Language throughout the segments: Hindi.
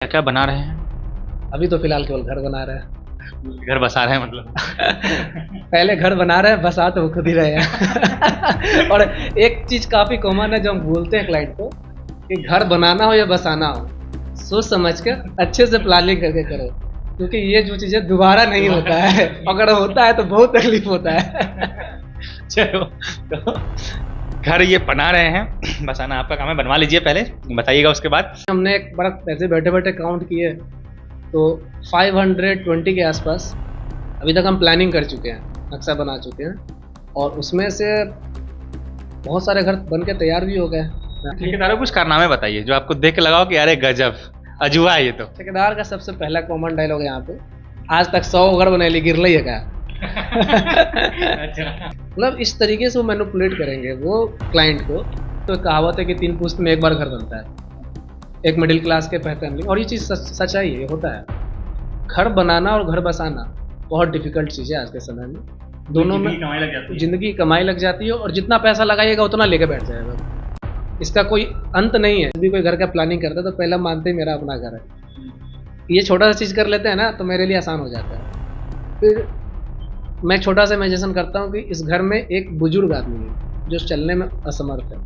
क्या क्या बना रहे हैं? अभी तो फिलहाल केवल घर बना रहे हैं। घर बसा रहे हैं मतलब? पहले घर बना रहे हैं, बसा तो वो खुद ही रहे हैं। और एक चीज काफी कॉमन है जो हम बोलते हैं क्लाइंट को कि घर बनाना हो या बसाना हो, सोच समझ कर अच्छे से प्लानिंग करके करो, क्योंकि ये जो चीजें दोबारा नहीं होता है। अगर होता है तो बहुत तकलीफ होता है। चलो, तो घर ये बना रहे हैं, बसाना आपका काम है, बनवा लीजिए, पहले बताइएगा उसके बाद। हमने एक बार ऐसे बैठे बैठे काउंट किए तो 520 के आसपास अभी तक हम प्लानिंग कर चुके हैं, नक्शा बना चुके हैं, और उसमें से बहुत सारे घर बन के तैयार भी हो गए। ठेकेदारों कुछ कारनामे बताइए जो आपको देख के लगाओ कि अरे गजब, अजूबा है ये तो। ठेकेदार का सबसे पहला कॉमन डायलॉग यहाँ पे, आज तक 100 घर बने ली गिर है क्या। अच्छा। मतलब इस तरीके से वो मैनिपुलेट करेंगे वो क्लाइंट को। तो कहावत है कि 3 पुश्त में एक बार घर बनता है, एक मिडिल क्लास के फैमिली, और ये चीज़ सच्चाई है, ये होता है। घर बनाना और घर बसाना बहुत डिफिकल्ट चीज़ है आज के समय में। दोनों में जिंदगी कमाई लग जाती है, और जितना पैसा लगाइएगा उतना लेके बैठ जाएगा, इसका कोई अंत नहीं है। यदि कोई घर का प्लानिंग करता है तो पहला मानते ही मेरा अपना घर है। ये छोटा सा चीज़ कर लेते हैं ना तो मेरे लिए आसान हो जाता है। फिर मैं छोटा सा इमेजिनेशन करता हूँ कि इस घर में एक बुजुर्ग आदमी है जो चलने में असमर्थ है।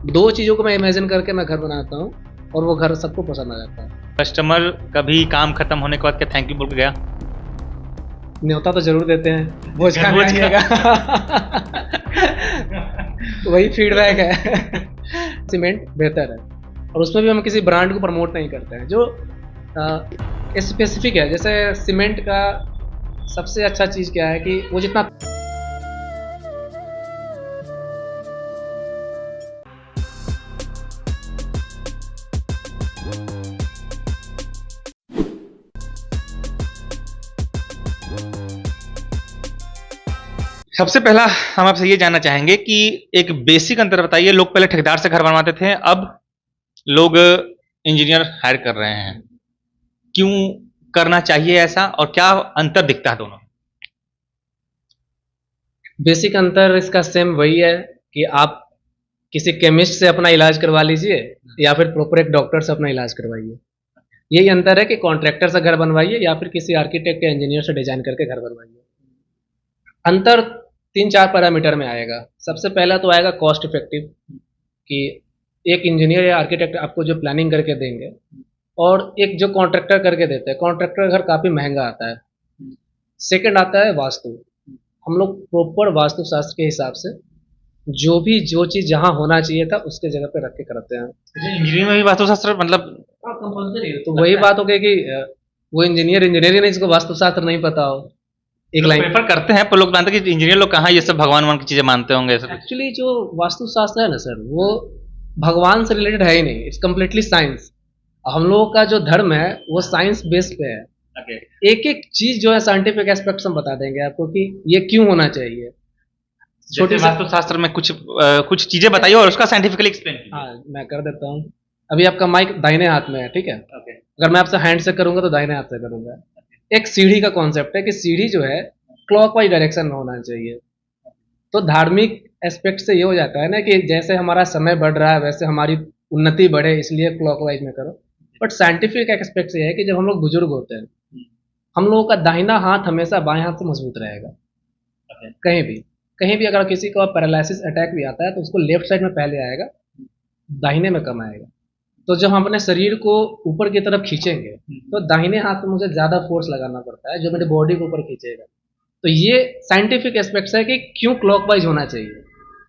2 चीज़ों को मैं इमेजिन करके मैं घर बनाता हूँ, और वो घर सबको पसंद आ जाता है। कस्टमर कभी काम खत्म होने के बाद क्या थैंक यू बोल के गया? न्योता तो जरूर देते हैं, भोज खाने आइएगा। वही फीडबैक है। सीमेंट बेहतर है, और उसमें भी हम किसी ब्रांड को प्रमोट नहीं करते हैं, जो स्पेसिफिक है। जैसे सीमेंट का सबसे अच्छा चीज़ क्या है कि वो जितना सबसे पहला हम आपसे ये जानना चाहेंगे कि एक बेसिक अंतर बताइए। लोग पहले ठेकेदार से घर बनवाते थे, अब लोग इंजीनियर हायर कर रहे हैं। क्यों करना चाहिए ऐसा, और क्या अंतर दिखता है दोनों? बेसिक अंतर इसका सेम वही है कि आप किसी केमिस्ट से अपना इलाज करवा लीजिए या फिर प्रॉपर एक डॉक्टर से अपना इलाज करवाइए। यही अंतर है कि कॉन्ट्रैक्टर से घर बनवाइए या फिर किसी आर्किटेक्ट या इंजीनियर से डिजाइन करके घर बनवाइए। अंतर 3-4 पैरामीटर में आएगा। सबसे पहला तो आएगा कॉस्ट इफेक्टिव, कि एक इंजीनियर या आर्किटेक्ट आपको जो प्लानिंग करके देंगे और एक जो कॉन्ट्रैक्टर करके देते हैं, कॉन्ट्रैक्टर घर काफ़ी महंगा आता है। सेकंड आता है वास्तु। हम लोग प्रॉपर वास्तु शास्त्र के हिसाब से जो चीज़ जहाँ होना चाहिए था उसके जगह पे रख के करते हैं। इंजीनियरिंग में भी वास्तुशास्त्र मतलब कंपल्सरी है। तो वही बात हो गई कि वो इंजीनियर ही नहीं, इसको वास्तुशास्त्र नहीं पता हो। एक लाइन प्रेफर करते हैं, पर लोग मानते हैं कि इंजीनियर लोग कहाँ ये सब भगवान वन की चीजें मानते होंगे। एक्चुअली जो वास्तुशास्त्र है ना सर, वो भगवान से रिलेटेड है ही नहीं, इट्स कम्प्लीटली साइंस। हम लोगों का जो धर्म है वो साइंस बेस्ड पे है। एक एक चीज जो है साइंटिफिक एस्पेक्ट्स हम बता देंगे आपको कि ये क्यों होना चाहिए। छोटे वास्तुशास्त्र में कुछ चीजें बताइए और उसका साइंटिफिकली एक्सप्लेन। हाँ, मैं कर देता हूँ। अभी आपका माइक दाहिने हाथ में है, ठीक है? अगर मैं आपसे हैंड से करूंगा तो दाहिने हाथ से करूंगा। एक सीढ़ी का कॉन्सेप्ट है कि सीढ़ी जो है क्लॉकवाइज डायरेक्शन में होना चाहिए। तो धार्मिक एस्पेक्ट से ये हो जाता है ना कि जैसे हमारा समय बढ़ रहा है वैसे हमारी उन्नति बढ़े, इसलिए क्लॉकवाइज में करो। बट साइंटिफिक एस्पेक्ट से है कि जब हम लोग बुजुर्ग होते हैं, हम लोगों का दाहिना हाथ हमेशा बाएं हाथ से मजबूत रहेगा। कहीं भी अगर किसी को पैरालिसिस अटैक भी आता है तो उसको लेफ्ट साइड में पहले आएगा, दाहिने में कम आएगा। तो जब हम अपने शरीर को ऊपर की तरफ खींचेंगे तो दाहिने हाथ में मुझे ज़्यादा फोर्स लगाना पड़ता है जो मेरी बॉडी को ऊपर खींचेगा। तो ये साइंटिफिक एस्पेक्ट्स है कि क्यों क्लॉकवाइज होना चाहिए।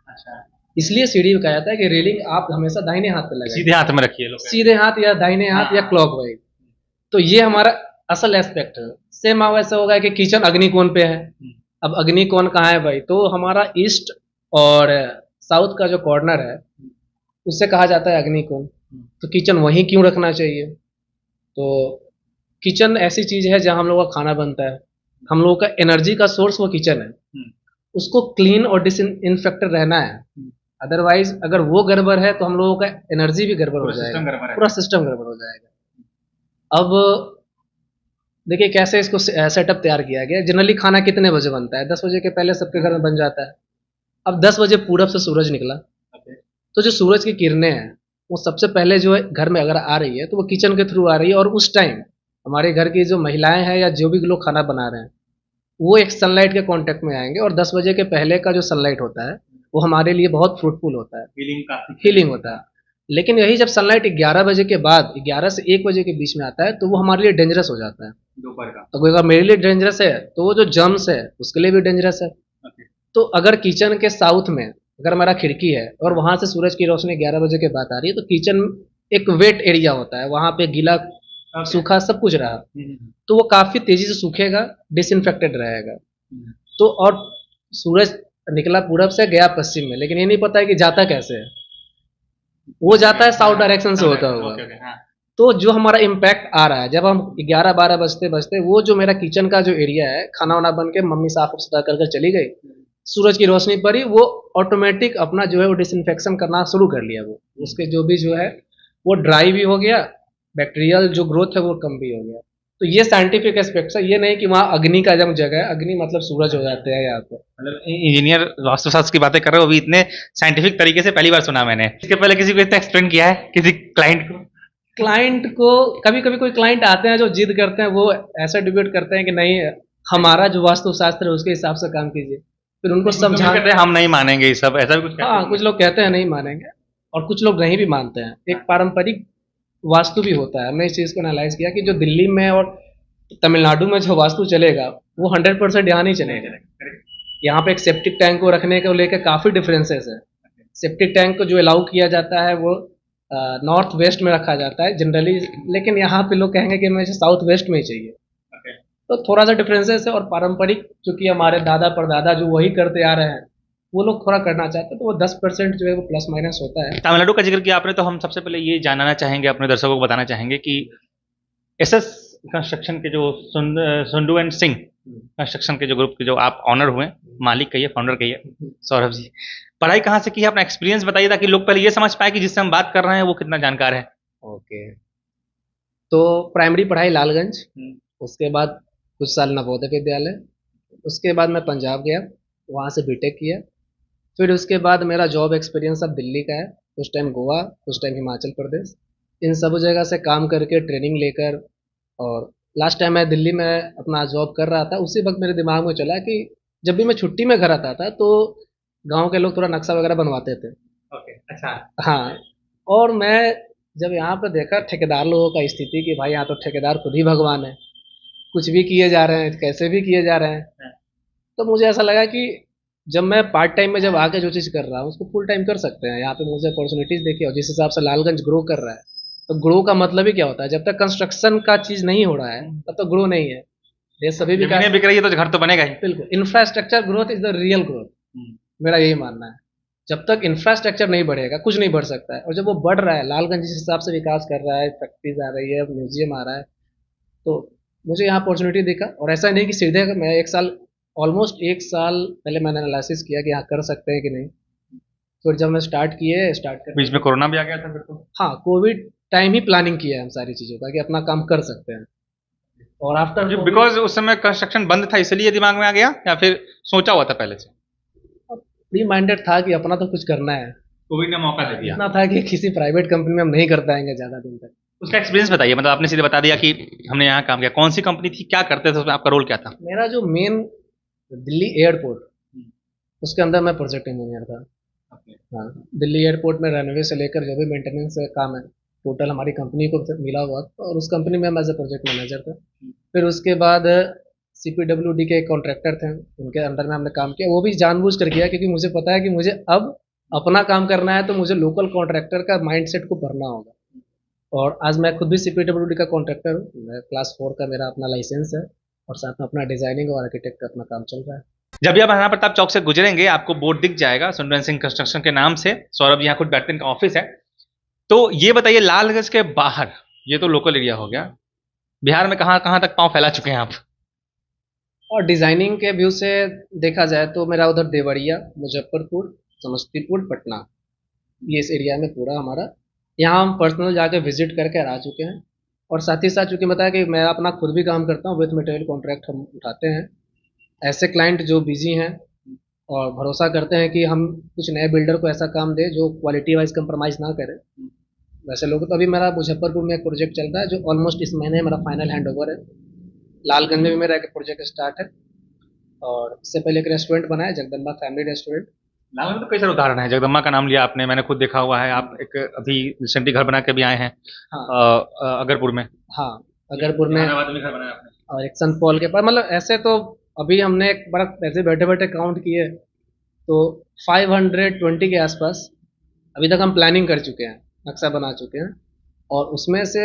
अच्छा, इसलिए सीढ़ी में कहा जाता है कि रेलिंग आप हमेशा दाहिने हाथ पे लगाइए, सीधे हाथ में रखिए, सीधे हाथ या दाहिने हाथ या क्लॉकवाइज। तो ये हमारा असल एस्पेक्ट है। सेम वैसा होगा कि किचन अग्निकोण पे है। अब अग्निकोण कहाँ है भाई? तो हमारा ईस्ट और साउथ का जो कॉर्नर है उससे कहा जाता है अग्निकोण। तो किचन वहीं क्यों रखना चाहिए? तो किचन ऐसी चीज है जहाँ हम लोगों का खाना बनता है, हम लोगों का एनर्जी का सोर्स वो किचन है। उसको क्लीन और डिसइंफेक्टेड रहना है। अदरवाइज अगर वो गड़बड़ है तो हम लोगों का एनर्जी भी गड़बड़ हो जाएगा, पूरा सिस्टम गड़बड़ हो जाएगा। अब देखिए कैसे इसको सेटअप तैयार किया गया। जनरली खाना कितने बजे बनता है? 10 बजे के पहले सबके घर में बन जाता है। अब 10 बजे पूरब से सूरज निकला, तो जो सूरज की किरणें हैं वो सबसे पहले जो है घर में अगर आ रही है तो वो किचन के थ्रू आ रही है, और उस टाइम हमारे घर की जो महिलाएं हैं या जो भी लोग खाना बना रहे हैं वो एक सनलाइट के कांटेक्ट में आएंगे, और 10 बजे के पहले का जो सनलाइट होता है वो हमारे लिए बहुत फ्रूटफुल होता है, फीलिंग काफी हीलिंग होता है। लेकिन यही जब सनलाइट 11 बजे के बाद 11 से 1 बजे के बीच में आता है तो वो हमारे लिए डेंजरस हो जाता है। दोपहर का। तो अगर मेरे लिए डेंजरस है तो वो जो जर्म्स है उसके लिए भी डेंजरस है। ओके। तो अगर किचन के साउथ में अगर हमारा खिड़की है और वहां से सूरज की रोशनी 11 बजे के बाद आ रही है तो किचन एक वेट एरिया होता है, वहां पे गीला सूखा सब कुछ रहा, तो वो काफी तेजी से सूखेगा, डिसइंफेक्टेड रहेगा। तो और सूरज निकला पूरब से गया पश्चिम में, लेकिन ये नहीं पता है कि जाता कैसे है, वो जाता है साउथ डायरेक्शन से होता होगा। तो जो हमारा इम्पैक्ट आ रहा है जब हम 11-12 बजते बजते वो जो मेरा किचन का जो एरिया है, खाना वाना बन के मम्मी साफ सुथरा कर चली गई, सूरज की रोशनी पड़ी, वो ऑटोमेटिक अपना जो है वो डिसइंफेक्शन करना शुरू कर लिया, वो उसके जो भी जो है वो ड्राई भी हो गया, बैक्टीरियल जो ग्रोथ है वो कम भी हो गया। तो ये साइंटिफिक एस्पेक्ट है, ये नहीं कि वहाँ अग्नि का जब जगह है, अग्नि मतलब सूरज हो जाते हैं यहाँ पे। मतलब इंजीनियर वास्तुशास्त्र की बातें कर रहे हो, अभी इतने साइंटिफिक तरीके से पहली बार सुना मैंने। इसके पहले किसी को इतना एक्सप्लेन किया है किसी क्लाइंट को? क्लाइंट को कभी कभी कोई क्लाइंट आते हैं जो जिद करते हैं, वो ऐसा डिबेट करते हैं कि नहीं हमारा जो वास्तुशास्त्र है उसके हिसाब से काम कीजिए, फिर उनको समझा कहते हैं हम नहीं मानेंगे ये सब, ऐसा भी कुछ कहते हाँ हैं? कुछ लोग कहते हैं नहीं मानेंगे और कुछ लोग नहीं भी मानते हैं। एक पारंपरिक वास्तु भी होता है, हमने इस चीज़ को एनालाइज किया कि जो दिल्ली में और तमिलनाडु में जो वास्तु चलेगा वो 100% यहाँ नहीं चलेगा। यहाँ पे एक सेप्टिक टैंक को रखने को लेकर काफ़ी डिफरेंसेस है। सेप्टिक टैंक को जो अलाउ किया जाता है वो नॉर्थ वेस्ट में रखा जाता है जनरली, लेकिन यहाँ पे लोग कहेंगे कि हमें साउथ वेस्ट में ही चाहिए। तो थोड़ा सा डिफरेंसेस है, और पारंपरिक चूंकि हमारे दादा परदादा जो वही करते आ रहे हैं वो लोग थोड़ा करना चाहते हैं, तो वो 10% जो है वो प्लस माइनस होता है। तमिलनाडु का जिक्र किया आपने, तो हम सबसे पहले ये जानना चाहेंगे, अपने दर्शकों को बताना चाहेंगे कि एसएस कंस्ट्रक्शन के जो सुंडू एंड सिंह कंस्ट्रक्शन के जो ग्रुप के जो आप ऑनर हुए, मालिक कहिए, फाउंडर कहिए, सौरभ जी, पढ़ाई कहाँ से की है, अपना एक्सपीरियंस बताइए ताकि लोग पहले ये समझ पाए कि जिससे हम बात कर रहे हैं वो कितना जानकार है। ओके, तो प्राइमरी पढ़ाई लालगंज, उसके बाद कुछ साल नवोदय विद्यालय, उसके बाद मैं पंजाब गया, वहाँ से बीटेक किया, फिर उसके बाद मेरा जॉब एक्सपीरियंस अब दिल्ली का है, कुछ टाइम गोवा, कुछ टाइम हिमाचल प्रदेश, इन सब जगह से काम करके ट्रेनिंग लेकर, और लास्ट टाइम मैं दिल्ली में अपना जॉब कर रहा था, उसी वक्त मेरे दिमाग में चला कि जब भी मैं छुट्टी में घर आता था तो गांव के लोग थोड़ा नक्शा वगैरह बनवाते थे। ओके, अच्छा। हाँ, और मैं जब यहाँ पे देखा ठेकेदार लोगों का स्थिति कि भाई यहाँ तो ठेकेदार खुद ही भगवान है, कुछ भी किए जा रहे हैं, कैसे भी किए जा रहे हैं, तो मुझे ऐसा लगा कि जब मैं पार्ट टाइम में जब आके जो चीज़ कर रहा हूँ उसको फुल टाइम कर सकते हैं। यहाँ पे मुझे अपॉर्चुनिटीज़ देखी, और जिस हिसाब से लालगंज ग्रो कर रहा है, तो ग्रो का मतलब ही क्या होता है, जब तक कंस्ट्रक्शन का चीज़ नहीं हो रहा है तब तक ग्रो नहीं है। ये सभी विकास बिक रही है तो घर तो बनेगा ही। बिल्कुल, infrastructure growth is the real growth, मेरा यही मानना है। जब तक इंफ्रास्ट्रक्चर नहीं बढ़ेगा कुछ नहीं बढ़ सकता है, और जब वो बढ़ रहा है, लालगंज जिस हिसाब से विकास कर रहा है, फैक्ट्रीज आ रही है, म्यूजियम आ रहा है, तो मुझे यहाँ अपॉर्चुनिटी दिखा। और ऐसा नहीं कि सीधे मैं ऑलमोस्ट एक साल पहले मैंने एनालिसिस किया कि यहाँ कर सकते हैं कि नहीं, फिर जब मैं स्टार्ट कर बीच में कोरोना भी आ गया था फिर तो। हाँ, कोविड टाइम ही प्लानिंग किया है हम सारी चीज़ों का कि अपना काम कर सकते हैं। और आफ्टर बिकॉज उस समय कंस्ट्रक्शन बंद था इसलिए दिमाग में आ गया, या फिर सोचा हुआ था पहले से? प्री माइंडेड था कि अपना तो कुछ करना है, कोविड ने मौका दे दिया। इतना था कि किसी प्राइवेट कंपनी में हम नहीं कर पाएंगे ज़्यादा दिन तक। उसका एक्सपीरियंस बताइए, मतलब आपने सीधे बता दिया कि हमने यहाँ काम किया, कौन सी कंपनी थी, क्या करते थे, उसमें आपका रोल क्या था? मेरा जो मेन दिल्ली एयरपोर्ट, उसके अंदर मैं प्रोजेक्ट इंजीनियर था। हाँ, दिल्ली एयरपोर्ट में रनवे से लेकर जो भी मेंटेनेंस का काम है टोटल हमारी कंपनी को मिला हुआ था, और उस कंपनी में मैं एज ए प्रोजेक्ट मैनेजर था। फिर उसके बाद CPWD के एक कॉन्ट्रैक्टर थे, उनके अंडर में हमने काम किया, वो भी जानबूझ कर किया क्योंकि मुझे पता है कि मुझे अब अपना काम करना है, तो मुझे लोकल कॉन्ट्रैक्टर का माइंडसेट को भरना होगा। और आज मैं खुद भी CPWD का कॉन्ट्रैक्टर हूँ, मैं क्लास 4 का मेरा अपना लाइसेंस है, और साथ में अपना डिजाइनिंग और आर्किटेक्ट का अपना काम चल रहा है। जब भी आप महाराणा प्रताप चौक से गुजरेंगे आपको बोर्ड दिख जाएगा सुंदर सिंह कंस्ट्रक्शन के नाम से, सौरभ यहाँ खुद बैठते हैं, इनका ऑफिस है। तो ये बताइए, लालगंज के बाहर, ये तो लोकल एरिया हो गया, बिहार में कहाँ कहाँ तक पांव फैला चुके हैं आप? और डिजाइनिंग के व्यू से देखा जाए तो मेरा उधर देवरिया, मुजफ्फरपुर, समस्तीपुर, पटना, ये इस एरिया में पूरा हमारा, यहाँ हम पर्सनल जाके विजिट करके आ चुके हैं। और साथ ही साथ चूँकि बताया कि मैं अपना खुद भी काम करता हूँ, विथ मटेरियल कॉन्ट्रैक्ट हम उठाते हैं। ऐसे क्लाइंट जो बिजी हैं और भरोसा करते हैं कि हम कुछ नए बिल्डर को ऐसा काम दें जो क्वालिटी वाइज कंप्रोमाइज़ ना करे, वैसे लोग तो अभी मेरा मुजफ्फरपुर में एक प्रोजेक्ट चल रहा है जो ऑलमोस्ट इस महीने मेरा फाइनल हैंड ओवर है। लालगंज में भी मेरा एक प्रोजेक्ट स्टार्ट है, और इससे पहले एक रेस्टोरेंट बना है, जगदम्बा फैमिली रेस्टोरेंट। नालंदा में तो कई सारे उदाहरण हैं। जगदम्बा का नाम लिया आपने, मैंने खुद देखा हुआ है। आप एक अभी रिसेंटली घर बना के भी आए हैं हाँ अगरपुर में। हाँ, अगरपुर में। जहानाबाद में घर बनाया आपने। और एक सन पॉल के पास, मतलब ऐसे तो अभी हमने एक बड़ा ऐसे बैठे बैठे काउंट किए तो 520 के आसपास अभी तक हम प्लानिंग कर चुके हैं, नक्शा बना चुके हैं। और उसमें से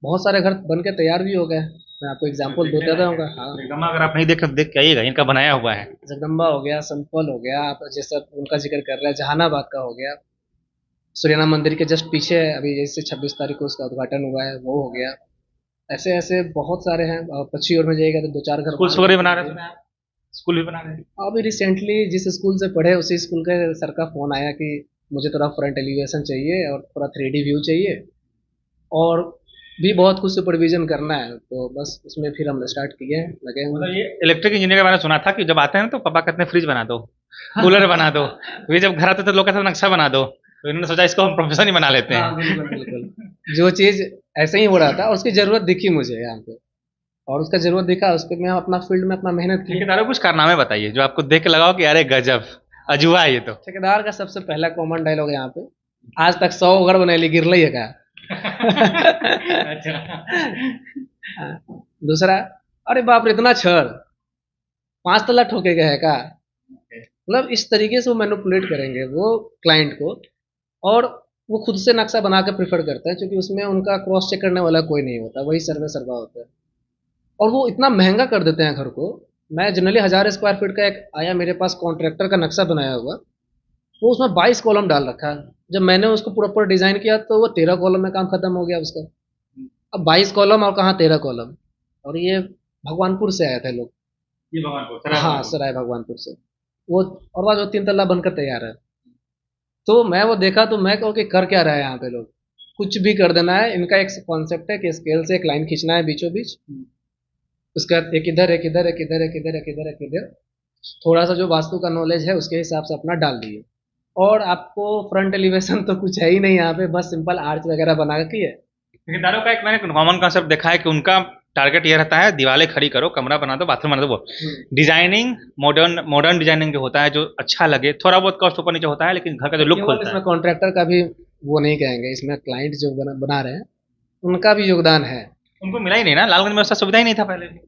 बहुत सारे घर बन के तैयार भी हो गए। मैं आपको एग्जांपल देता रहूँगा। हाँ, जगदम्बा अगर आप नहीं देख के आइएगा, इनका बनाया हुआ है। जगदम्बा हो गया, सन पॉल हो गया, आप जैसा उनका जिक्र कर रहे हैं, जहानाबाद का हो गया, सूर्यनाथ मंदिर के जस्ट पीछे है, अभी जैसे 26 तारीख को उसका उद्घाटन हुआ है, वो हो गया। ऐसे ऐसे बहुत सारे हैं। और पश्चिम ओर में जाइएगा तो दो चार घर स्कूल्स वगैरह बना रहे हैं, स्कूल भी बना रहे हैं। अभी रिसेंटली जिस स्कूल से पढ़े उसी स्कूल के सर का फ़ोन आया कि मुझे थोड़ा फ्रंट एलिवेशन चाहिए और थोड़ा 3D व्यू चाहिए, और भी बहुत कुछ सुपरविजन करना है, तो बस उसमें फिर हम स्टार्ट किए हैं, लगे हैं। मतलब ये इलेक्ट्रिक इंजीनियर के बारे में सुना था कि जब आते हैं तो पापा कहते हैं फ्रिज बना दो, कूलर बना दो। वे जब घर आते तो लोग कहते हैं नक्शा बना दो, तो इन्होंने सोचा इसको हम प्रोफेशन ही बना लेते हैं। हाँ, बिल्कुल बिल्कुल। जो चीज़ ऐसे ही हो रहा था और उसकी ज़रूरत दिखी मुझे यहाँ पे, और उसका ज़रूरत दिखा, उस पर मैं अपना फील्ड में अपना मेहनत की। ठेकेदारों कुछ कारनामे बताइए जो आपको देख के लगाओ कि अरे गजब, अजूबा है ये तो। ठेकेदार का सबसे पहला कॉमन डायलॉग यहाँ पे, आज तक 100 घर बनैली गिरल है का। हाँ, दूसरा, अरे बाप रे इतना छड़ 5 तला ठोके गए है का। मतलब इस तरीके से वो मैनिपुलेट करेंगे वो क्लाइंट को, और वो खुद से नक्शा बना के प्रेफर करते हैं, क्योंकि उसमें उनका क्रॉस चेक करने वाला कोई नहीं होता, वही सर्वे सर्वा होता है। और वो इतना महंगा कर देते हैं घर को। मैं जनरली 1000 स्क्वायर फीट का एक आया मेरे पास कॉन्ट्रैक्टर का नक्शा बनाया हुआ, वो उसमें 22 कॉलम डाल रखा है। जब मैंने उसको प्रॉपर डिजाइन किया तो वो 13 कॉलम में काम खत्म हो गया उसका। अब 22 कॉलम और कहाँ 13 कॉलम। और ये भगवानपुर से आए थे लोग। ये भगवानपुर, हाँ, सराय भगवानपुर से वो। और वह जो 3 तल्ला बनकर तैयार है। तो मैं वो देखा तो मैं कहूँ कि कर क्या रहा है यहाँ पे लोग, कुछ भी कर देना है। इनका एक कॉन्सेप्ट है कि स्केल से एक लाइन खींचना है बीचों बीच, उसका एक इधर एक इधर एक इधर एक इधर एक इधर एक इधर, थोड़ा सा जो वास्तु का नॉलेज है उसके हिसाब से अपना डाल दिए। और आपको फ्रंट एलिवेशन तो कुछ है ही नहीं यहाँ पे, बस सिंपल आर्च वगैरह बना के है। ठेकेदारों का एक मैंने कॉमन कॉन्सेप्ट देखा है कि उनका टारगेट ये रहता है दीवारें खड़ी करो, कमरा बना दो, बाथरूम बना दो। वो डिजाइनिंग मॉडर्न मॉडर्न डिजाइनिंग जो होता है, जो अच्छा लगे, थोड़ा बहुत कॉस्ट ऊपर नीचे होता है, लेकिन घर का जो लुक केवल होता है। इसमें कॉन्ट्रैक्टर का भी वो नहीं कहेंगे, इसमें क्लाइंट जो बना रहे हैं उनका भी योगदान है। उनको मिला ही नहीं ना, लालगंज में ऐसा सुविधा ही नहीं था पहले भी।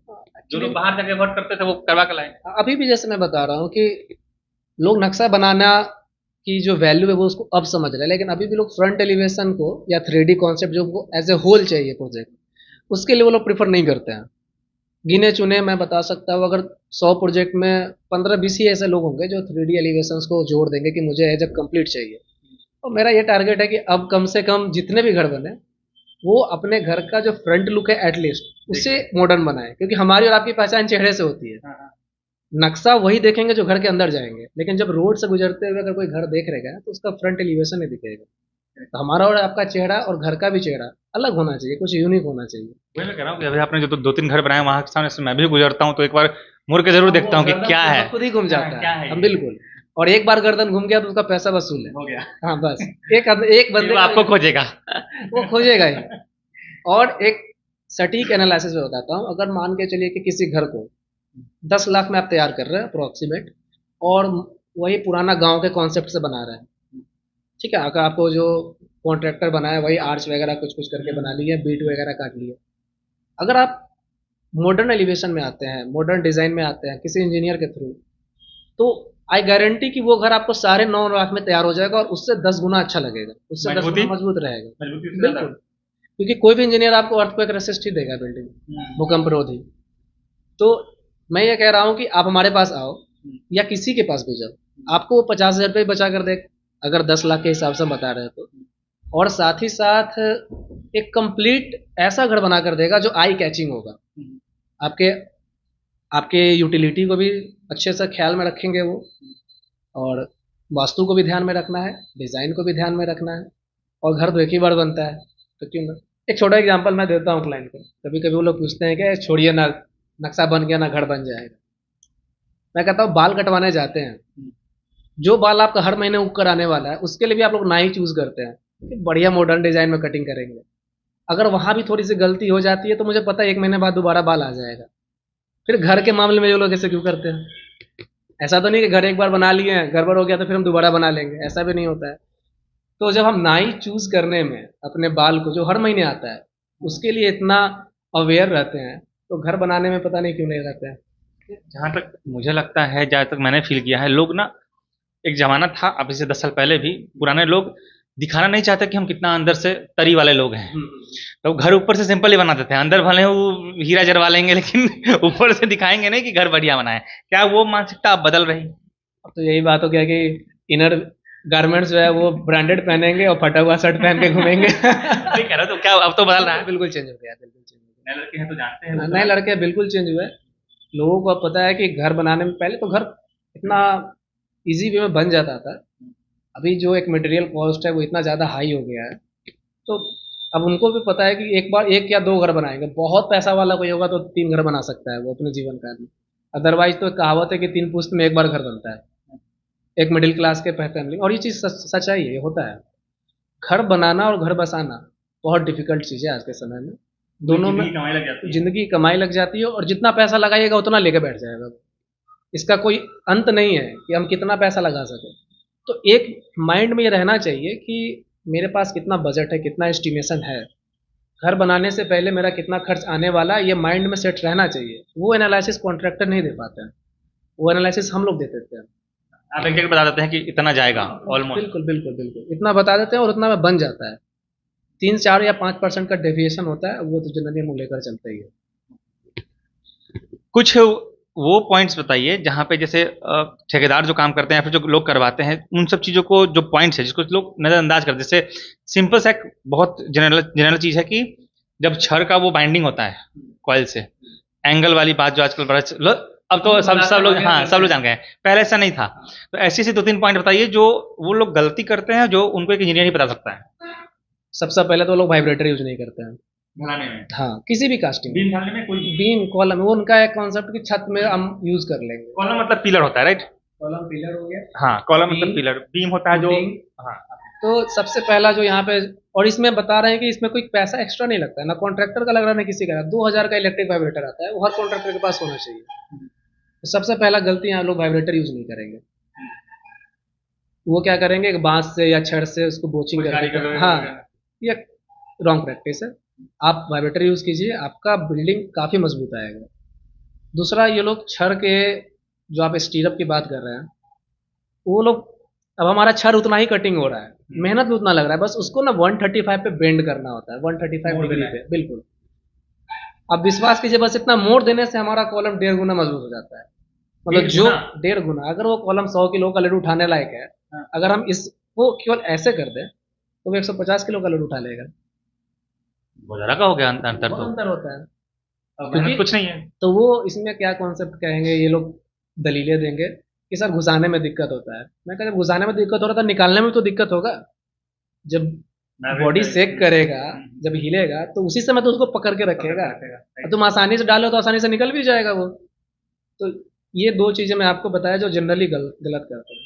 जो लोग बाहर जाके वर्क करते थे वो करवा के लाए। अभी भी जैसे मैं बता रहा हूँ कि लोग नक्शा बनाना की जो वैल्यू है वो उसको अब समझ रहे हैं, लेकिन अभी भी लोग फ्रंट एलिवेशन को या 3D कॉन्सेप्ट जो उनको एज ए होल चाहिए प्रोजेक्ट, उसके लिए वो लोग प्रेफर नहीं करते हैं। गिने चुने मैं बता सकता हूँ, अगर 100 प्रोजेक्ट में 15-20 ही ऐसे लोग होंगे जो 3D एलिवेशंस को जोड़ देंगे कि मुझे एज ए कंप्लीट चाहिए। और मेरा ये टारगेट है कि अब कम से कम जितने भी घर बने वो अपने घर का जो फ्रंट लुक है एटलीस्ट उसे मॉडर्न बनाए, क्योंकि हमारी और आपकी पहचान चेहरे से होती है। नक्शा वही देखेंगे जो घर के अंदर जाएंगे, लेकिन जब रोड से गुजरते हुए अगर कोई घर देख रहेगा तो उसका फ्रंट एलिवेशन ही दिखेगा। तो हमारा और आपका चेहरा और घर का भी चेहरा अलग होना चाहिए, कुछ यूनिक होना चाहिए। वही मैं कह रहा हूँ कि अभी आपने जो दो तीन घर बनाए वहां के सामने से मैं भी गुजरता हूँ तो एक बार मुड़ के जरूर देखता हूँ कि क्या है। खुद ही घूम जाता क्या है। है हाँ, ये? बिल्कुल। और एक बार गर्दन घूम गया तो उसका पैसा वसूल है। हो गया, हाँ, बस एक बंदे वो आपको खोजेगा। वो खोजेगा ही। और एक सटीक एनालिसिस में बताता हूँ, अगर मान के चलिए कि किसी घर को 10 लाख में आप तैयार कर रहे हैं अप्रोक्सीमेट, और वही पुराना गांव के कॉन्सेप्ट से बना रहे हैं, ठीक है, अगर आपको जो कॉन्ट्रैक्टर बनाया वही आर्च वगैरह कुछ कुछ करके बना लिए, बीट वगैरह काट लिए। अगर आप मॉडर्न एलिवेशन में आते हैं, मॉडर्न डिजाइन में आते हैं किसी इंजीनियर के थ्रू, तो आई गारंटी कि वो घर आपको 9.5 लाख में तैयार हो जाएगा, और उससे 10 गुना अच्छा लगेगा, उससे 10 गुना मजबूत रहेगा। बिल्कुल, क्योंकि कोई भी इंजीनियर आपको अर्थक्वेक रेसिस्ट ही देगा, बिल्डिंग भूकंप रोधी। तो मैं ये कह रहा हूँ कि आप हमारे पास आओ या किसी के पास भी जाओ, आपको वो 50,000 रुपये बचा कर दे, अगर 10 लाख के हिसाब से बता रहे हैं तो। और साथ ही साथ एक कंप्लीट ऐसा घर बना कर देगा जो आई कैचिंग होगा। आपके आपके यूटिलिटी को भी अच्छे से ख्याल में रखेंगे वो, और वास्तु को भी ध्यान में रखना है, डिज़ाइन को भी ध्यान में रखना है। और घर तो एक ही बार बनता है, तो क्यों ना। एक छोटा एग्जांपल मैं देता हूँ क्लाइंट को। कभी कभी वो लोग पूछते हैं कि छोड़िए ना, नक्शा बन गया ना घर बन जाएगा। मैं कहता हूँ बाल कटवाने जाते हैं, जो बाल आपका हर महीने उग कर आने वाला है उसके लिए भी आप लोग ना ही चूज करते हैं, कि बढ़िया मॉडर्न डिजाइन में कटिंग करेंगे। अगर वहां भी थोड़ी सी गलती हो जाती है तो मुझे पता है 1 महीने बाद दोबारा बाल आ जाएगा। फिर घर के मामले में ये लोग ऐसे क्यों करते हैं? ऐसा तो नहीं कि घर एक बार बना लिए हैं, गड़बड़ हो गया तो फिर हम दोबारा बना लेंगे, ऐसा भी नहीं होता है। तो जब हम नाई चूज करने में अपने बाल को, जो हर महीने आता है, उसके लिए इतना अवेयर रहते हैं, तो घर बनाने में पता नहीं क्यों नहीं रहते हैं। जहाँ तक मुझे लगता है, जहाँ तक मैंने फील किया है, लोग ना, एक जमाना था अभी से 10 साल पहले भी, पुराने लोग दिखाना नहीं चाहते कि हम कितना अंदर से तरी वाले लोग हैं। तो घर ऊपर से सिंपल ही बनाते थे, अंदर भले वो हीरा जरवा लेंगे लेकिन ऊपर से दिखाएंगे नहीं कि घर बढ़िया बना है। क्या वो मानसिकता अब बदल रही? अब तो यही बात हो गया कि इनर गारमेंट्स जो है वो ब्रांडेड पहनेंगे और फटा हुआ शर्ट पहन के घूमेंगे। सही कह रहे हो, तो क्या अब तो बदल रहा है? बिल्कुल चेंज हो गया, बिल्कुल चेंज हो नए लड़के हैं तो जानते हैं गया। वो नए तो। लड़के बिल्कुल चेंज हुए। लोगों को अब पता है कि घर बनाने में पहले तो घर इतना इजी वे में बन जाता था, अभी जो एक मटेरियल कॉस्ट है वो इतना ज़्यादा हाई हो गया है। तो अब उनको भी पता है कि एक बार 1 या 2 घर बनाएंगे, बहुत पैसा वाला कोई होगा तो 3 घर बना सकता है वो अपने जीवन काल में। अदरवाइज तो एक कहावत है कि 3 पुश्त में एक बार घर बनता है, एक मिडिल क्लास के फैमिली। और ये चीज़ सच्चाई है, ये होता है। घर बनाना और घर बसाना बहुत डिफिकल्ट चीज़ है आज के समय में। दोनों में कमाई लग जाती है। जिंदगी की कमाई लग जाती है और जितना पैसा लगाइएगा उतना लेके बैठ जाएगा। इसका कोई अंत नहीं है कि हम कितना पैसा लगा सकें। तो एक माइंड में ये रहना चाहिए कि मेरे पास कितना बजट है, कितना एस्टिमेशन है, घर बनाने से पहले मेरा कितना खर्च आने वाला है, ये माइंड में सेट रहना चाहिए। वो एनालिसिस कॉन्ट्रैक्टर नहीं दे पाते हैं, वो एनालिसिस हम लोग दे देते हैं। आप एक जगह बता देते हैं कि इतना जाएगा ऑलमोस्ट। बिल्कुल बिल्कुल बिल्कुल, इतना बता देते हैं और उतना में बन जाता है। 3, 4 या 5% का डेविएशन होता है, वो तो जनरली हम लोग लेकर चलते ही है। कुछ वो पॉइंट्स बताइए जहाँ पे जैसे ठेकेदार जो काम करते हैं या फिर जो लोग करवाते हैं, उन सब चीज़ों को, जो पॉइंट्स है जिसको लोग नज़रअंदाज करते हैं। जैसे सिंपल सा एक बहुत जनरल जनरल चीज़ है कि जब छड़ का वो बाइंडिंग होता है कॉइल से, एंगल वाली बात जो आजकल बड़ा अब तो सब लोग, हाँ, सब लोग जान गए हैं, पहले ऐसा नहीं था। तो ऐसी ऐसी 2-3 पॉइंट बताइए जो वो लोग गलती करते हैं, जो उनको एक इंजीनियर ही बता सकता है। सबसे पहले तो लोग वाइब्रेटर यूज नहीं करते हैं। ढलाने में, हाँ, किसी भी कास्टिंग बीम ढालने में कोई बीम कॉलम, वो उनका एक कॉन्सेप्ट कि छत में हम यूज कर लेंगे। कॉलम मतलब पिलर होता है, राइट? कॉलम पिलर हो गया। हाँ, कॉलम मतलब बीम, पिलर, बीम होता है जो, फुटिंग। हाँ। तो सबसे पहला जो यहाँ पे, और इसमें बता रहे हैं कि इसमें कोई पैसा एक्स्ट्रा नहीं लगता है, ना कॉन्ट्रैक्टर का लग रहा है ना किसी का। 2000 का इलेक्ट्रिक वाइब्रेटर आता है, वो हर कॉन्ट्रैक्टर के पास होना चाहिए। तो सबसे पहला गलती यहाँ लोग वाइब्रेटर यूज नहीं करेंगे। वो क्या करेंगे कि बांस से या छड़ से उसको बोचिंग करके, हाँ, ये रॉन्ग प्रैक्टिस है। आप वाइब्रेटर यूज कीजिए, आपका बिल्डिंग काफी मजबूत आएगा। दूसरा, ये लोग छड़ के, जो आप स्टीरअप की बात कर रहे हैं, वो लोग, अब हमारा छड़ उतना ही कटिंग हो रहा है, मेहनत भी उतना लग रहा है, बस उसको ना 135 पे बेंड करना होता है, 135 डिग्री पे, बिल्कुल। अब विश्वास कीजिए, बस इतना मोड़ देने से हमारा कॉलम 1.5 गुना मजबूत हो जाता है। मतलब जो 1.5 गुना, अगर वो कॉलम 100 किलो का लड्डू उठाने लायक है, अगर हम इसको केवल ऐसे कर दें तो वो 150 किलो का लड्डू उठा लेगा। बहुत ज़्यादा का हो गया अंतर बहुत तो। अंतर होता है। क्योंकि कुछ नहीं है। तो वो इसमें क्या कॉन्सेप्ट कहेंगे ये लोग, दलीलें देंगे कि सर घुसाने में दिक्कत होता है। मैं कहता, घुसाने में दिक्कत हो रहा था, निकालने में तो दिक्कत होगा। जब बॉडी सेक करेगा, जब हिलेगा तो उसी समय तो उसको पकड़ के रखेगा। तुम आसानी से डालो तो आसानी से निकल भी जाएगा वो। तो ये 2 चीजें मैं आपको बताया जो जनरली गलत करते हैं।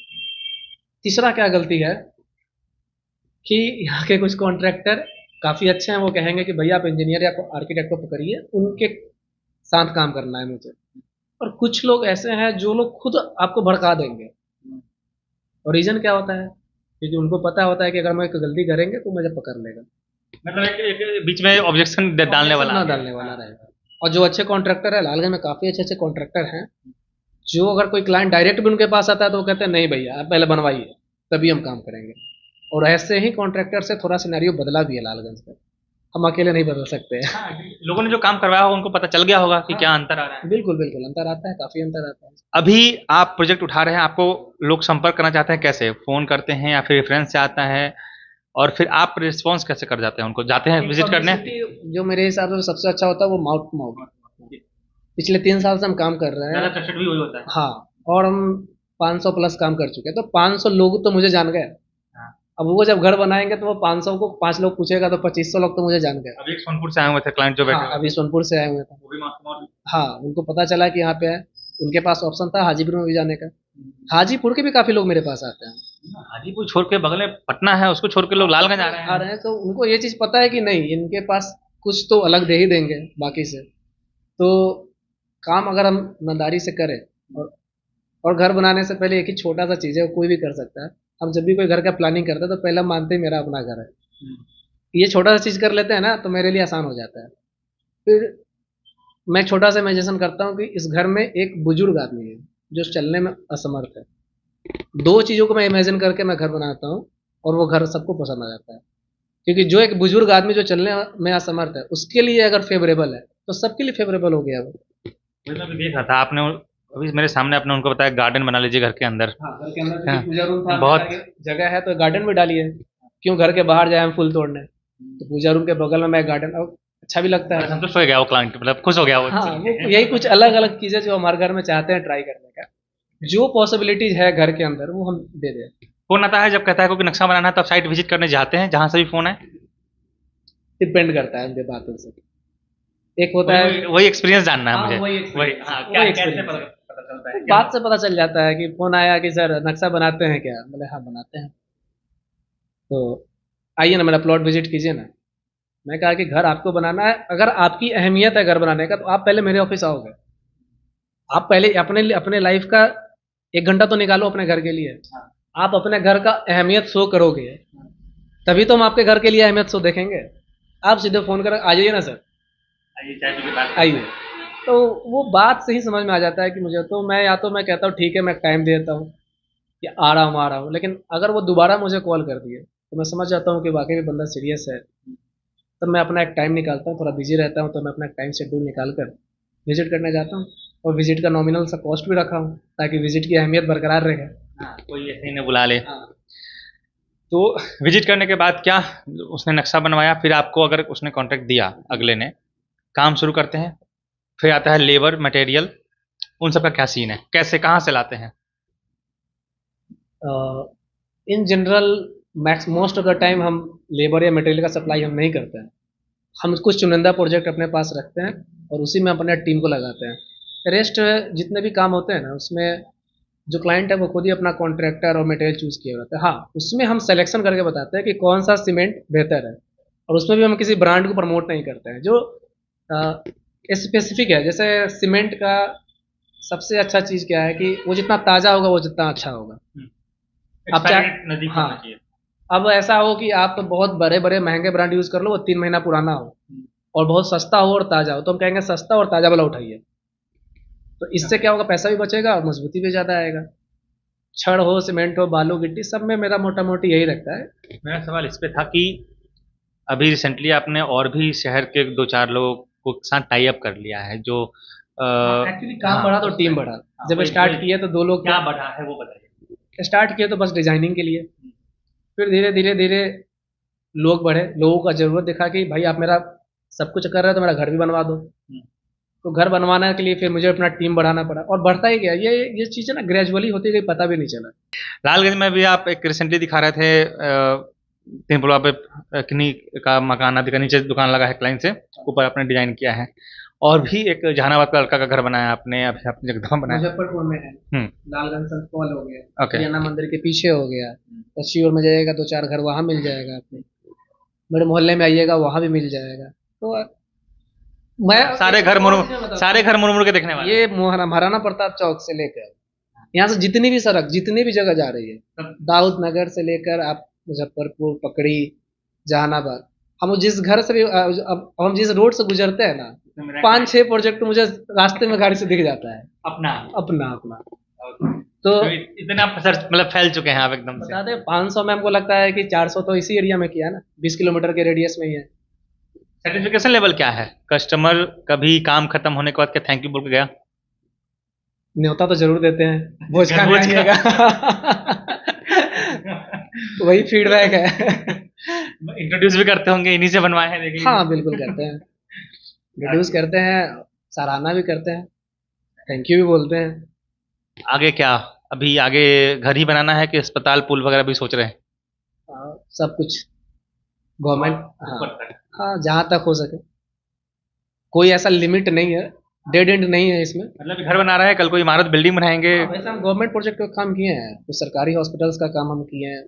तीसरा क्या गलती है कि यहाँ के कुछ कॉन्ट्रैक्टर काफी अच्छे हैं, वो कहेंगे कि भैया आप इंजीनियर या आर्किटेक्ट को पकड़िए, उनके साथ काम करना है मुझे। और कुछ लोग ऐसे हैं जो लोग खुद आपको भड़का देंगे। और रीजन क्या होता है? क्योंकि उनको पता होता है कि अगर मैं एक गलती करेंगे तो मुझे पकड़ लेगा, मतलब एक बीच में ऑब्जेक्शन डालने वाला ना डालने वाला रहेगा। और जो अच्छे कॉन्ट्रैक्टर है, लालगंज में काफी अच्छे अच्छे कॉन्ट्रैक्टर हैं, जो अगर कोई क्लाइंट डायरेक्ट भी उनके पास आता है तो वो कहते हैं नहीं भैया आप पहले बनवाइए तभी हम काम करेंगे। और ऐसे ही कॉन्ट्रैक्टर से थोड़ा सिनेरियो बदला भी है लालगंज का, हम अकेले नहीं बदल सकते हैं। हाँ, लोगों ने जो काम करवाया होगा उनको पता चल गया होगा कि क्या अंतर आ रहा है। बिल्कुल बिल्कुल अंतर आता है, काफी अंतर आता है। अभी आप प्रोजेक्ट उठा रहे हैं, आपको लोग संपर्क करना चाहते हैं, कैसे फोन करते हैं या फिर रेफरेंस से आता है, और फिर आप रिस्पॉन्स कैसे कर जाते हैं, उनको जाते हैं विजिट करने? जो मेरे हिसाब से सबसे अच्छा होता है वो माउथ टू माउथ। पिछले 3 साल से हम काम कर रहे हैं। ट्रस्टेड भी वही होता है। हाँ, और हम 500 प्लस काम कर चुके हैं, तो 500 लोग तो मुझे जान गए। अब वो जब घर बनाएंगे तो वो 500 को 5 लोग पूछेगा तो 2500 लोग तो मुझे जान गए। अभी एक सोनपुर से आए हुए थे क्लाइंट जो बैठे हाँ, अभी सोनपुर से आए हुए थे। वो भी मास्टरमाइंड। हाँ, उनको पता चला कि यहाँ पे है, उनके पास ऑप्शन था हाजीपुर में भी जाने का। हाजीपुर के भी काफी लोग मेरे पास आते हैं। हाजीपुर छोड़ के बगल में पटना है, उसको छोड़ के लोग लालगंज आ रहे आ हैं। रहे हैं तो उनको ये चीज़ पता है कि नहीं, इनके पास कुछ तो अलग दे ही देंगे बाकी से। तो काम अगर हम ईमानदारी से करें, और और घर बनाने से पहले एक ही छोटा सा चीज़ है, वो कोई भी कर सकता है। हम जब भी कोई घर का प्लानिंग करते हैं तो पहले हम मानते हैं मेरा अपना घर है। ये छोटा सा चीज़ कर लेते हैं ना, तो मेरे लिए आसान हो जाता है। फिर मैं छोटा सा इमेजिनेशन करता हूँ कि इस घर में एक बुजुर्ग आदमी है जो चलने में असमर्थ है। दो चीज़ों को मैं इमेजिन करके मैं घर बनाता हूँ, और वो घर सबको पसंद आ जाता है। क्योंकि जो एक बुजुर्ग आदमी जो चलने में असमर्थ है, उसके लिए अगर फेवरेबल है तो सबके लिए फेवरेबल हो गया वो। वही मैं भी देख रहा था, आपने अभी मेरे सामने आपने उनको बताया गार्डन बना लीजिए घर के अंदर। हाँ, घर के अंदर क्योंकि हाँ, पूजा रूम था, बहुत जगह है तो गार्डन में डालिए। क्यों घर के बाहर जाए हम फूल तोड़ने? तो पूजा रूम के बगल में मैं गार्डन, और अच्छा भी लगता है। संतुष्ट हो गया वो क्लाइंट, मतलब खुश हो गया वो हाँ, सुन वो के। यही कुछ अलग अलग चीज़ें जो हमारे घर में चाहते हैं ट्राई करने का, जो पॉसिबिलिटीज है घर के अंदर वो हम दे दें। फोन आता है जब कहता है कोई नक्शा बनाना है, तब साइट विजिट करने जाते हैं जहां से भी फोन है। डिपेंड करता है उनके बातों से। एक होता वही है, वही वही एक्सपीरियंस जानना है हाँ मुझे। वही वही एक्सपीरियंस, हाँ, वही कैसे एक्सपीरियंस पता है। पता चलता है क्या? बात से पता चल जाता है कि फोन आया कि सर नक्शा बनाते हैं क्या, बोले हाँ बनाते हैं। तो आइए ना, मेरा प्लॉट विजिट कीजिए ना। मैं कहा कि घर आपको बनाना है, अगर आपकी अहमियत है घर बनाने का, तो आप पहले मेरे ऑफिस आओगे। आप पहले अपने लाइफ का 1 घंटा तो निकालो अपने घर के लिए। आप अपने घर का अहमियत शो करोगे, तभी तो हम आपके घर के लिए अहमियत शो देखेंगे। आप सीधे फोन कर आ जाइए ना सर, आइए चाय पी के बात करते आइए। हैं। तो वो बात से ही समझ में आ जाता है कि मुझे तो, मैं या तो मैं कहता हूँ ठीक है मैं टाइम देता हूँ कि आ रहा हूँ, लेकिन अगर वो दोबारा मुझे कॉल कर दिए तो मैं समझ जाता हूँ कि वाकई में बंदा सीरियस है। तब मैं अपना एक टाइम निकालता हूँ, थोड़ा बिजी रहता हूँ, तो मैं अपना एक टाइम शेड्यूल निकाल कर विजिट करने जाता हूँ। और विजिट का नॉमिनल सा कॉस्ट भी रखा हूँ ताकि विजिट की अहमियत बरकरार रहे। हाँ, कोई ऐसे ही ना बुला ले। हाँ। तो विजिट करने के बाद क्या, उसने नक्शा बनवाया, फिर आपको अगर उसने कॉन्ट्रैक्ट दिया, अगले ने काम शुरू करते हैं, फिर आता है लेबर मटेरियल, उन सब का क्या सीन है, कैसे कहाँ से लाते हैं? In general max most of the time हम लेबर या मटेरियल का सप्लाई हम नहीं करते हैं। हम कुछ चुनिंदा प्रोजेक्ट अपने पास रखते हैं और उसी में अपने टीम को लगाते हैं। रेस्ट जितने भी काम होते हैं ना, उसमें जो क्लाइंट है वो खुद ही अपना कॉन्ट्रैक्टर और मटेरियल चूज़ किया रहता है। हाँ, उसमें हम सिलेक्शन करके बताते हैं कि कौन सा सीमेंट बेहतर है, और उसमें भी हम किसी ब्रांड को प्रमोट नहीं करते हैं। जो स्पेसिफिक है, जैसे सीमेंट का सबसे अच्छा चीज़ क्या है कि वो जितना ताज़ा होगा वो जितना अच्छा होगा। अब एक्सपायरी चाहे, डेट नजदीक हाँ, होना चाहिए। अब ऐसा हो कि आप तो बहुत बड़े बड़े महंगे ब्रांड यूज़ कर लो, वो 3 महीना पुराना हो, और बहुत सस्ता हो और ताज़ा हो, तो हम कहेंगे सस्ता और ताज़ा वाला उठाइए। तो इससे क्या होगा, पैसा भी बचेगा और मजबूती भी ज़्यादा आएगा। छड़ हो, सीमेंट हो, बालू गिट्टी, सब में मेरा मोटा मोटी यही रहता है। मेरा सवाल इस पे था कि अभी रिसेंटली आपने और भी शहर के दो चार लोगों को साथ टाई अप कर लिया है, जो एक्चुअली काम बढ़ा तो टीम बढ़ा। जब स्टार्ट किए तो 2 लोग क्या बढ़ा है वो बताइए। स्टार्ट किए तो बस डिजाइनिंग के लिए। फिर धीरे धीरे धीरे लोग बढ़े, लोगों का जरूरत देखा कि भाई आप मेरा सब कुछ कर रहे हो तो मेरा घर भी बनवा दो। तो घर बनवाने के लिए फिर मुझे अपना टीम बढ़ाना पड़ा, और बढ़ता ही गया। ये चीज़ें ना ग्रेजुअली होती गई, पता भी नहीं चला। लालगंज में भी आप एक रिसेंटली दिखा रहे थे, तीन पुलवा पे किन्हीं का मकान आदि का नीचे दुकान लगा है, क्लाइंट से ऊपर आपने डिजाइन किया है। और भी एक जहानाबाद का लड़का का घर बनाया आपने, अभी आपने जगदम्बा बनाया। मुजफ्फरपुर में है, हम्म। लालगंज संत कॉल हो गया, ओके। हरियाणा मंदिर के पीछे हो गया, तो शियोर में जाइएगा 2-4 घर वहाँ मिल जाएगा आपको। मेरे मोहल्ले में आइएगा वहाँ भी मिल जाएगा। तो मैं सारे घर मुड़ मुड़ के देखने वाले। ये महाराणा प्रताप चौक से लेकर यहाँ से जितनी भी सड़क, जितनी भी जगह जा रही है, दाऊद नगर से लेकर आप मुजफ्फरपुर, पकड़ी, जहानाबाद, हम जिस घर से भी अब हम जिस रोड से गुजरते हैं ना, 5-6 प्रोजेक्ट मुझे रास्ते में गाड़ी से दिख जाता है। अपना अपना अपना तो इतना मतलब फैल चुके हैं आप एकदम से। बता दें, 500 में हमको लगता है कि 400 तो इसी एरिया में किया है ना, 20 किलोमीटर के रेडियस में ही है। सर्टिफिकेशन लेवल क्या है? कस्टमर कभी काम खत्म होने के बाद क्या थैंक यू बोल के गया? न्योता तो जरूर देते हैं, भोज खाने आइएगा। वही फीडबैक है। इंट्रोड्यूस भी करते होंगे, इन्हीं से बनवाए हैं देखिए। हाँ बिल्कुल करते हैं, इंट्रोड्यूस करते हैं, सराहना भी करते हैं, थैंक यू भी बोलते हैं। आगे क्या, अभी आगे घर ही बनाना है कि अस्पताल पुल वगैरह भी सोच रहे हैं? सब कुछ गवर्नमेंट, हाँ ऊपर तक। हाँ, जहाँ तक हो सके, कोई ऐसा लिमिट नहीं है। डेड एंड नहीं है इसमें। मतलब घर बना रहा है, कल कोई इमारत बिल्डिंग बनाएंगे। वैसे हम गवर्नमेंट प्रोजेक्ट का काम किए हैं, कुछ सरकारी हॉस्पिटल्स का काम हम किए हैं।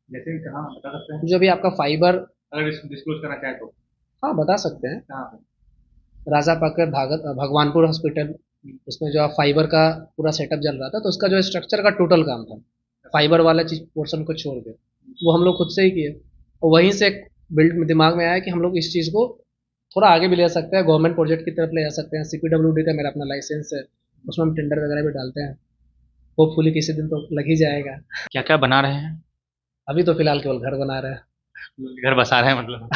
जैसे कहाँ बता सकते हैं, जो भी आपका फाइबर, अगर डिस्क्लोज करना चाहे तो। हाँ बता सकते हैं। कहाँ पे? राजा पाकर भगवानपुर हॉस्पिटल, उसमें जो फाइबर का पूरा सेटअप चल रहा था, तो उसका जो स्ट्रक्चर का टोटल काम था, फाइबर वाला चीज पोर्शन को छोड़ के, वो हम लोग खुद से ही किए। और वहीं से बिल्ड दिमाग में आया कि हम लोग इस चीज़ को थोड़ा आगे भी ले सकते हैं, गवर्नमेंट प्रोजेक्ट की तरफ ले जा सकते हैं। CPWD का मेरा अपना लाइसेंस है, उसमें हम टेंडर वगैरह भी डालते हैं। होपफुली किसी दिन तो लग ही जाएगा। क्या क्या बना रहे हैं? अभी तो फिलहाल केवल घर बना रहे हैं। घर बसा रहे हैं मतलब।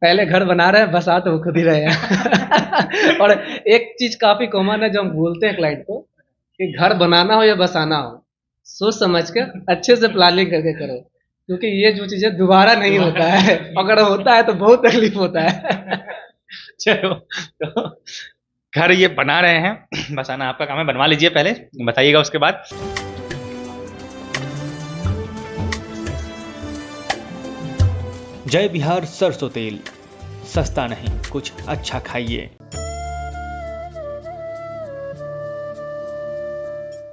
पहले घर बना रहे हैं, बसा तो वो खुद ही रहे हैं। और एक चीज काफी कॉमन है जो हम बोलते हैं क्लाइंट को, कि घर बनाना हो या बसाना हो, सोच समझ कर अच्छे से प्लानिंग करके करो, क्योंकि ये जो चीजें दोबारा नहीं होता है, अगर होता है तो बहुत तकलीफ होता है। चलो, तो घर ये बना रहे हैं, बसाना आपका काम है, बनवा लीजिए, पहले बताइएगा उसके बाद। जय बिहार सरसों तेल, सस्ता नहीं कुछ अच्छा खाइए।